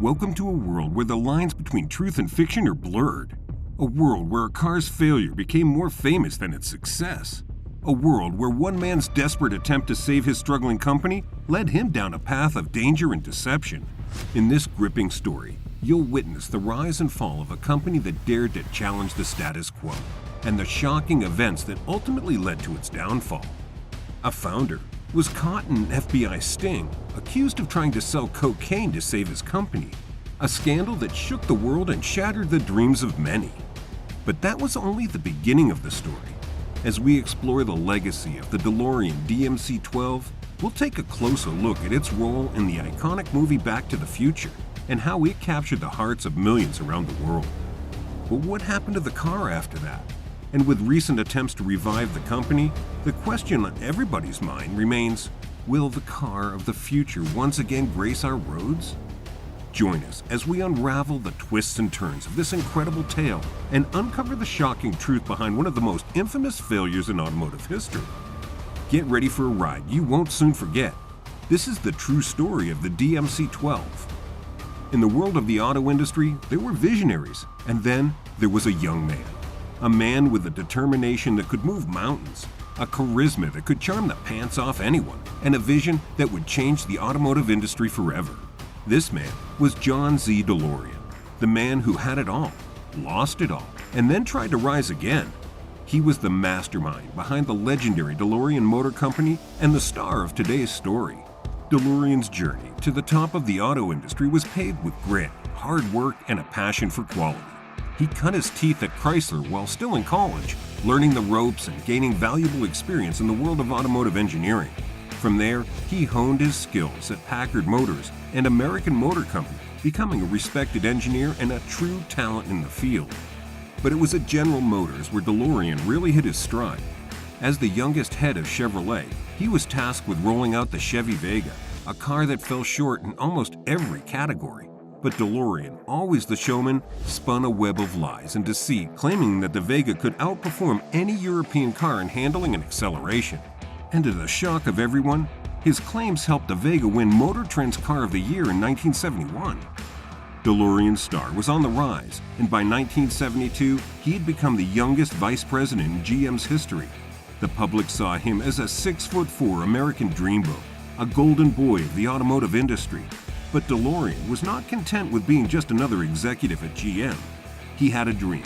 Welcome to a world where the lines between truth and fiction are blurred. A world where a car's failure became more famous than its success. A world where one man's desperate attempt to save his struggling company led him down a path of danger and deception. In this gripping story, you'll witness the rise and fall of a company that dared to challenge the status quo, and the shocking events that ultimately led to its downfall. A founder was caught in an FBI sting, accused of trying to sell cocaine to save his company, a scandal that shook the world and shattered the dreams of many. But that was only the beginning of the story. As we explore the legacy of the DeLorean DMC-12, we'll take a closer look at its role in the iconic movie Back to the Future and how it captured the hearts of millions around the world. But what happened to the car after that? And with recent attempts to revive the company, the question on everybody's mind remains, will the car of the future once again grace our roads? Join us as we unravel the twists and turns of this incredible tale and uncover the shocking truth behind one of the most infamous failures in automotive history. Get ready for a ride you won't soon forget. This is the true story of the DMC-12. In the world of the auto industry, there were visionaries, and then there was a young man. A man with a determination that could move mountains, a charisma that could charm the pants off anyone, and a vision that would change the automotive industry forever. This man was John Z. DeLorean, the man who had it all, lost it all, and then tried to rise again. He was the mastermind behind the legendary DeLorean Motor Company and the star of today's story. DeLorean's journey to the top of the auto industry was paved with grit, hard work, and a passion for quality. He cut his teeth at Chrysler while still in college, learning the ropes and gaining valuable experience in the world of automotive engineering. From there, he honed his skills at Packard Motors and American Motor Company, becoming a respected engineer and a true talent in the field. But it was at General Motors where DeLorean really hit his stride. As the youngest head of Chevrolet, he was tasked with rolling out the Chevy Vega, a car that fell short in almost every category. But DeLorean, always the showman, spun a web of lies and deceit, claiming that the Vega could outperform any European car in handling and acceleration. And to the shock of everyone, his claims helped the Vega win Motor Trend's Car of the Year in 1971. DeLorean's star was on the rise, and by 1972, he had become the youngest vice president in GM's history. The public saw him as a 6'4" American dreamboat, a golden boy of the automotive industry. But DeLorean was not content with being just another executive at GM. He had a dream,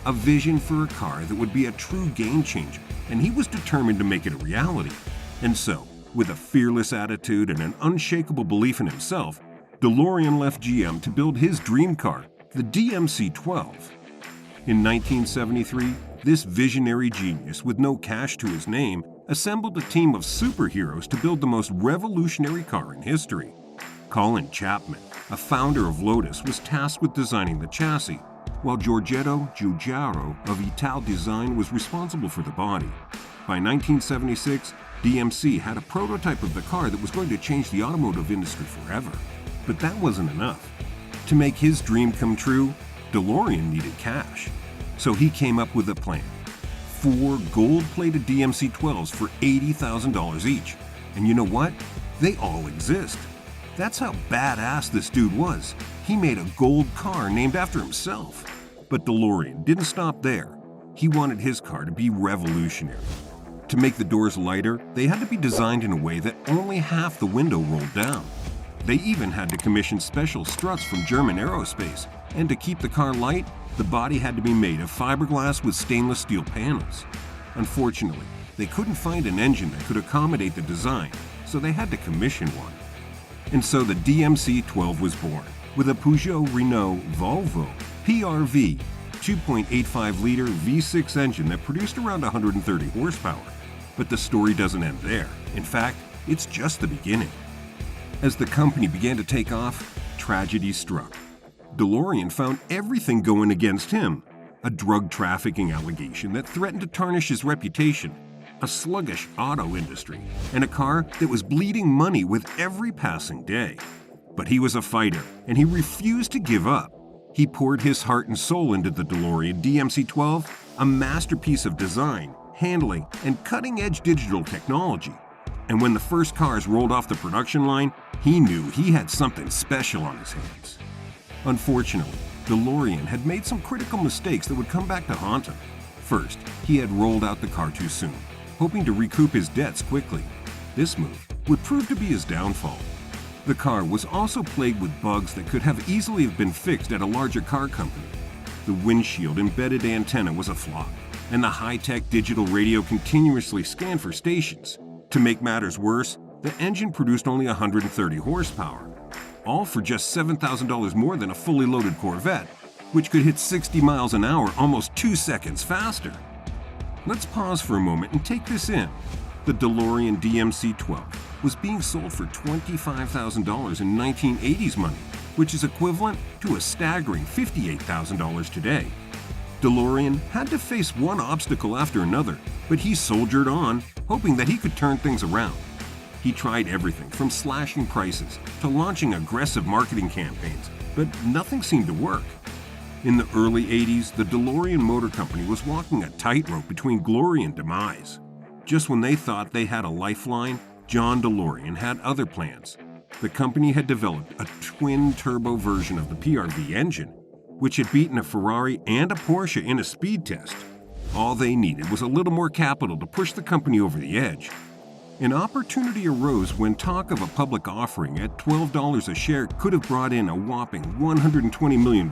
a vision for a car that would be a true game changer, and he was determined to make it a reality. And so, with a fearless attitude and an unshakable belief in himself, DeLorean left GM to build his dream car, the DMC-12. In 1973, this visionary genius with no cash to his name assembled a team of superheroes to build the most revolutionary car in history. Colin Chapman, a founder of Lotus, was tasked with designing the chassis, while Giorgetto Giugiaro of Ital Design was responsible for the body. By 1976, DMC had a prototype of the car that was going to change the automotive industry forever. But that wasn't enough. To make his dream come true, DeLorean needed cash. So he came up with a plan. 4 gold-plated DMC-12s for $80,000 each. And you know what? They all exist. That's how badass this dude was. He made a gold car named after himself. But DeLorean didn't stop there. He wanted his car to be revolutionary. To make the doors lighter, they had to be designed in a way that only half the window rolled down. They even had to commission special struts from German Aerospace, and to keep the car light, the body had to be made of fiberglass with stainless steel panels. Unfortunately, they couldn't find an engine that could accommodate the design, so they had to commission one. And so the DMC-12 was born, with a Peugeot Renault Volvo PRV 2.85-liter V6 engine that produced around 130 horsepower. But the story doesn't end there. In fact, it's just the beginning. As the company began to take off, tragedy struck. DeLorean found everything going against him. A drug trafficking allegation that threatened to tarnish his reputation, a sluggish auto industry, and a car that was bleeding money with every passing day. But he was a fighter, and he refused to give up. He poured his heart and soul into the DeLorean DMC-12, a masterpiece of design, handling, and cutting-edge digital technology. And when the first cars rolled off the production line, he knew he had something special on his hands. Unfortunately, DeLorean had made some critical mistakes that would come back to haunt him. First, he had rolled out the car too soon, hoping to recoup his debts quickly. This move would prove to be his downfall. The car was also plagued with bugs that could have easily been fixed at a larger car company. The windshield embedded antenna was a flop, and the high-tech digital radio continuously scanned for stations. To make matters worse, the engine produced only 130 horsepower, all for just $7,000 more than a fully loaded Corvette, which could hit 60 miles an hour almost 2 seconds faster. Let's pause for a moment and take this in. The DeLorean DMC-12 was being sold for $25,000 in 1980s money, which is equivalent to a staggering $58,000 today. DeLorean had to face one obstacle after another, but he soldiered on, hoping that he could turn things around. He tried everything from slashing prices to launching aggressive marketing campaigns, but nothing seemed to work. In the early 80s, the DeLorean Motor Company was walking a tightrope between glory and demise. Just when they thought they had a lifeline, John DeLorean had other plans. The company had developed a twin-turbo version of the PRV engine, which had beaten a Ferrari and a Porsche in a speed test. All they needed was a little more capital to push the company over the edge. An opportunity arose when talk of a public offering at $12 a share could have brought in a whopping $120 million.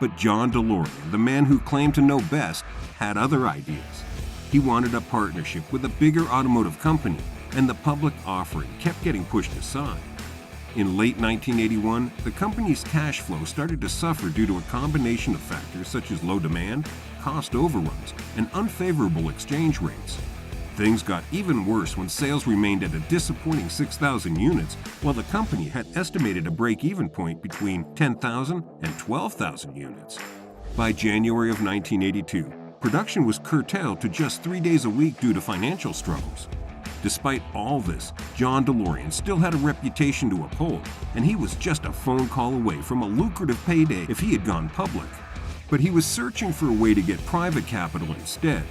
But John DeLorean, the man who claimed to know best, had other ideas. He wanted a partnership with a bigger automotive company, and the public offering kept getting pushed aside. In late 1981, the company's cash flow started to suffer due to a combination of factors such as low demand, cost overruns, and unfavorable exchange rates. Things got even worse when sales remained at a disappointing 6,000 units, while the company had estimated a break-even point between 10,000 and 12,000 units. By January of 1982, production was curtailed to just 3 days a week due to financial struggles. Despite all this, John DeLorean still had a reputation to uphold, and he was just a phone call away from a lucrative payday if he had gone public. But he was searching for a way to get private capital instead.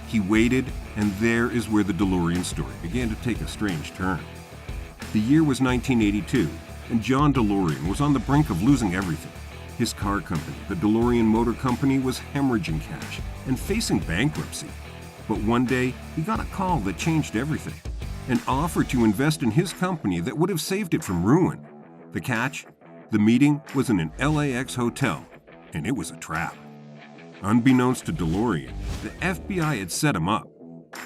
He waited, and there is where the DeLorean story began to take a strange turn. The year was 1982, and John DeLorean was on the brink of losing everything. His car company, the DeLorean Motor Company, was hemorrhaging cash and facing bankruptcy. But one day, he got a call that changed everything, an offer to invest in his company that would have saved it from ruin. The catch? The meeting was in an LAX hotel, and it was a trap. Unbeknownst to DeLorean, the FBI had set him up.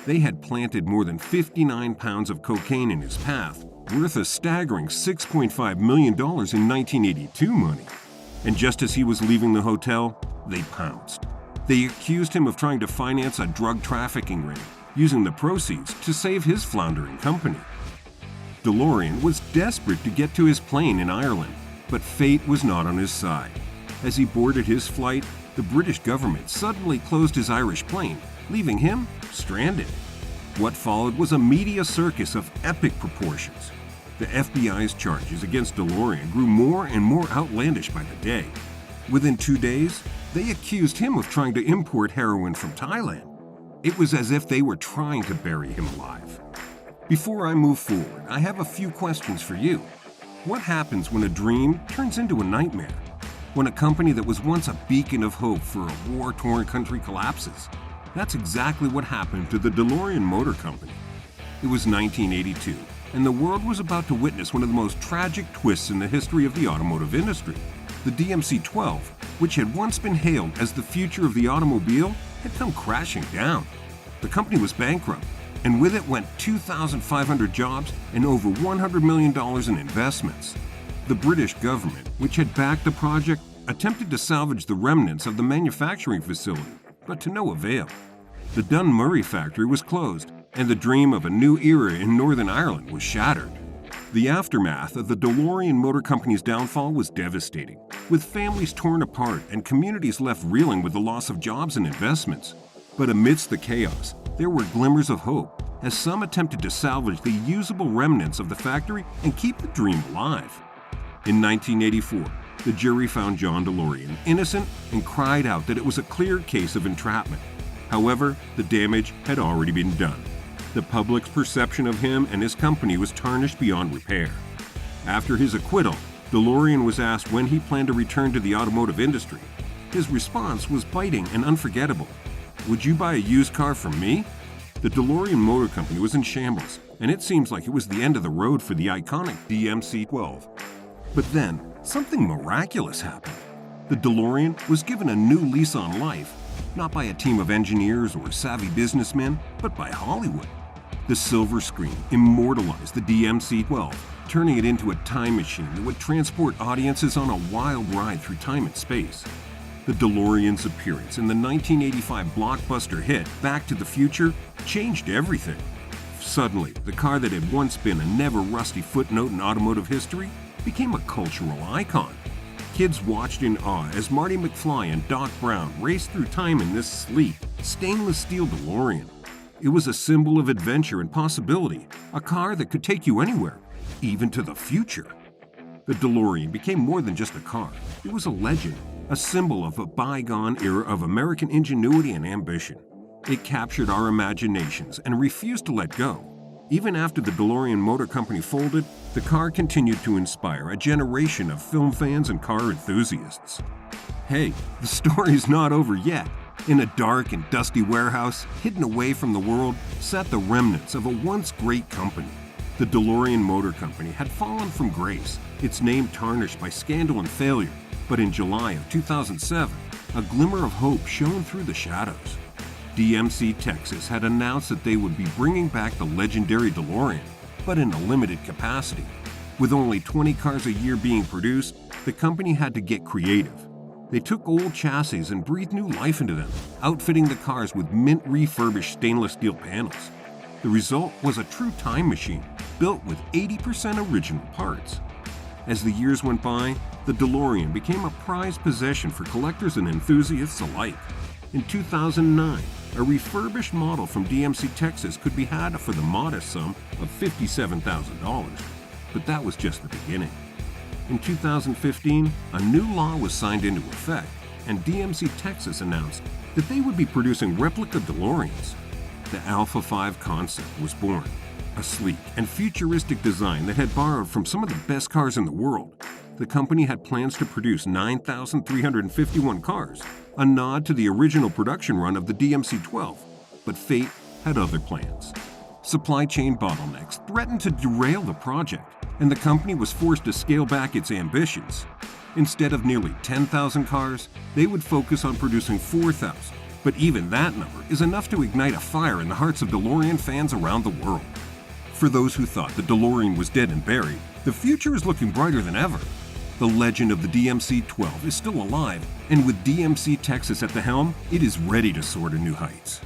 They had planted more than 59 pounds of cocaine in his path, worth a staggering $6.5 million in 1982 money. And just as he was leaving the hotel, they pounced. They accused him of trying to finance a drug trafficking ring, using the proceeds to save his floundering company. DeLorean was desperate to get to his plane in Ireland, but fate was not on his side. As he boarded his flight, the British government suddenly closed his Irish plane, leaving him stranded. What followed was a media circus of epic proportions. The FBI's charges against DeLorean grew more and more outlandish by the day. Within 2 days, they accused him of trying to import heroin from Thailand. It was as if they were trying to bury him alive. Before I move forward, I have a few questions for you. What happens when a dream turns into a nightmare? When a company that was once a beacon of hope for a war-torn country collapses? That's exactly what happened to the DeLorean Motor Company. It was 1982, and the world was about to witness one of the most tragic twists in the history of the automotive industry. The DMC-12, which had once been hailed as the future of the automobile, had come crashing down. The company was bankrupt, and with it went 2,500 jobs and over $100 million in investments. The British government, which had backed the project, attempted to salvage the remnants of the manufacturing facility, but to no avail. The Dunmurry factory was closed, and the dream of a new era in Northern Ireland was shattered. The aftermath of the DeLorean Motor Company's downfall was devastating, with families torn apart and communities left reeling with the loss of jobs and investments. But amidst the chaos, there were glimmers of hope, as some attempted to salvage the usable remnants of the factory and keep the dream alive. In 1984, the jury found John DeLorean innocent and cried out that it was a clear case of entrapment. However, the damage had already been done. The public's perception of him and his company was tarnished beyond repair. After his acquittal, DeLorean was asked when he planned to return to the automotive industry. His response was biting and unforgettable. "Would you buy a used car from me?" The DeLorean Motor Company was in shambles, and it seems like it was the end of the road for the iconic DMC-12. But then, something miraculous happened. The DeLorean was given a new lease on life, not by a team of engineers or savvy businessmen, but by Hollywood. The silver screen immortalized the DMC-12, turning it into a time machine that would transport audiences on a wild ride through time and space. The DeLorean's appearance in the 1985 blockbuster hit Back to the Future changed everything. Suddenly, the car that had once been a never-rusty footnote in automotive history became a cultural icon. Kids watched in awe as Marty McFly and Doc Brown raced through time in this sleek, stainless steel DeLorean. It was a symbol of adventure and possibility, a car that could take you anywhere, even to the future. The DeLorean became more than just a car. It was a legend, a symbol of a bygone era of American ingenuity and ambition. It captured our imaginations and refused to let go. Even after the DeLorean Motor Company folded, the car continued to inspire a generation of film fans and car enthusiasts. Hey, the story's not over yet. In a dark and dusty warehouse, hidden away from the world, sat the remnants of a once great company. The DeLorean Motor Company had fallen from grace, its name tarnished by scandal and failure. But in July of 2007, a glimmer of hope shone through the shadows. DMC Texas had announced that they would be bringing back the legendary DeLorean, but in a limited capacity. With only 20 cars a year being produced, the company had to get creative. They took old chassis and breathed new life into them, outfitting the cars with mint-refurbished stainless steel panels. The result was a true time machine, built with 80% original parts. As the years went by, the DeLorean became a prized possession for collectors and enthusiasts alike. In 2009, a refurbished model from DMC Texas could be had for the modest sum of $57,000. But that was just the beginning. In 2015, a new law was signed into effect, and DMC Texas announced that they would be producing replica DeLoreans. The Alpha 5 concept was born, a sleek and futuristic design that had borrowed from some of the best cars in the world. The company had plans to produce 9,351 cars, a nod to the original production run of the DMC-12, but fate had other plans. Supply chain bottlenecks threatened to derail the project, and the company was forced to scale back its ambitions. Instead of nearly 10,000 cars, they would focus on producing 4,000, but even that number is enough to ignite a fire in the hearts of DeLorean fans around the world. For those who thought the DeLorean was dead and buried, the future is looking brighter than ever. The legend of the DMC-12 is still alive, and with DMC Texas at the helm, it is ready to soar to new heights.